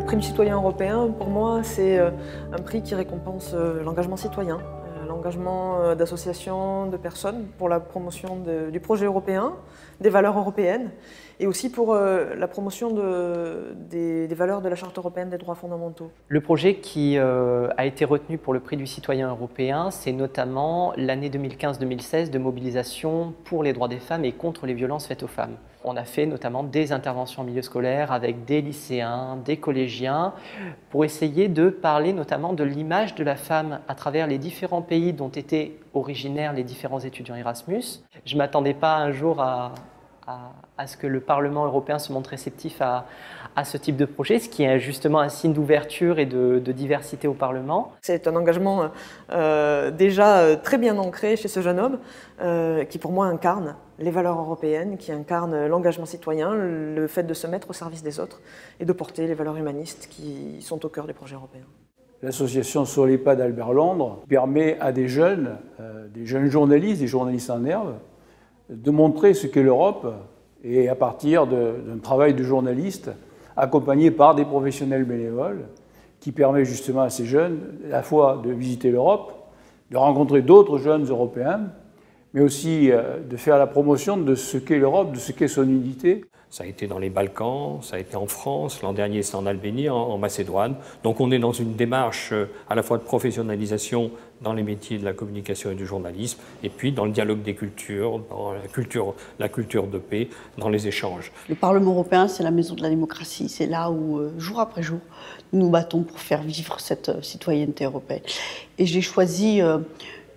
prix du citoyen européen, pour moi, c'est un prix qui récompense l'engagement citoyen, l'engagement d'associations, de personnes pour la promotion du projet européen, des valeurs européennes, et aussi pour la promotion des valeurs de la Charte européenne des droits fondamentaux. Le projet qui a été retenu pour le prix du citoyen européen, c'est notamment l'année 2015-2016 de mobilisation pour les droits des femmes et contre les violences faites aux femmes. On a fait notamment des interventions en milieu scolaire avec des lycéens, des collégiens, pour essayer de parler notamment de l'image de la femme à travers les différents pays dont étaient originaires les différents étudiants Erasmus. Je ne m'attendais pas un jour à ce que le Parlement européen se montre réceptif à ce type de projet, ce qui est justement un signe d'ouverture et de diversité au Parlement. C'est un engagement déjà très bien ancré chez ce jeune homme qui pour moi incarne les valeurs européennes, qui incarne l'engagement citoyen, le fait de se mettre au service des autres et de porter les valeurs humanistes qui sont au cœur des projets européens. L'association Sur les pas d'Albert Londres permet à des jeunes journalistes, des journalistes en herbe, de montrer ce qu'est l'Europe et à partir d'un travail de journaliste accompagné par des professionnels bénévoles qui permet justement à ces jeunes à la fois de visiter l'Europe, de rencontrer d'autres jeunes européens, mais aussi de faire la promotion de ce qu'est l'Europe, de ce qu'est son unité. Ça a été dans les Balkans, ça a été en France, l'an dernier c'est en Albanie, en Macédoine. Donc on est dans une démarche à la fois de professionnalisation dans les métiers de la communication et du journalisme, et puis dans le dialogue des cultures, dans la culture de paix, dans les échanges. Le Parlement européen, c'est la maison de la démocratie. C'est là où, jour après jour, nous nous battons pour faire vivre cette citoyenneté européenne. Et j'ai choisi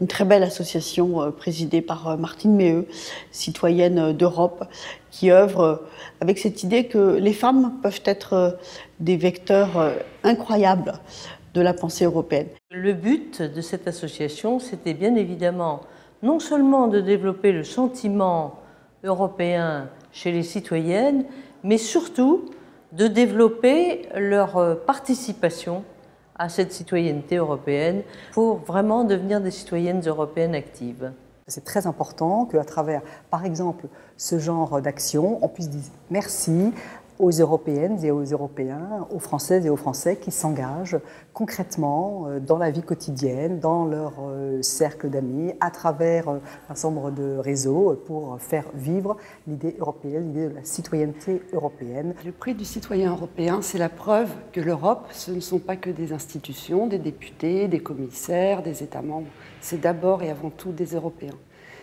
une très belle association présidée par Martine Meheux, citoyenne d'Europe, qui œuvre avec cette idée que les femmes peuvent être des vecteurs incroyables de la pensée européenne. Le but de cette association, c'était bien évidemment non seulement de développer le sentiment européen chez les citoyennes, mais surtout de développer leur participation à cette citoyenneté européenne pour vraiment devenir des citoyennes européennes actives. C'est très important qu'à travers, par exemple, ce genre d'action, on puisse dire merci aux Européennes et aux Européens, aux Françaises et aux Français qui s'engagent concrètement dans la vie quotidienne, dans leur cercle d'amis, à travers un certain nombre de réseaux pour faire vivre l'idée européenne, l'idée de la citoyenneté européenne. Le prix du citoyen européen, c'est la preuve que l'Europe, ce ne sont pas que des institutions, des députés, des commissaires, des États membres. C'est d'abord et avant tout des Européens,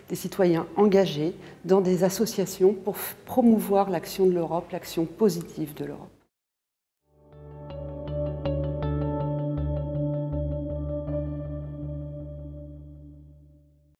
des citoyens engagés dans des associations pour promouvoir l'action de l'Europe, l'action positive de l'Europe.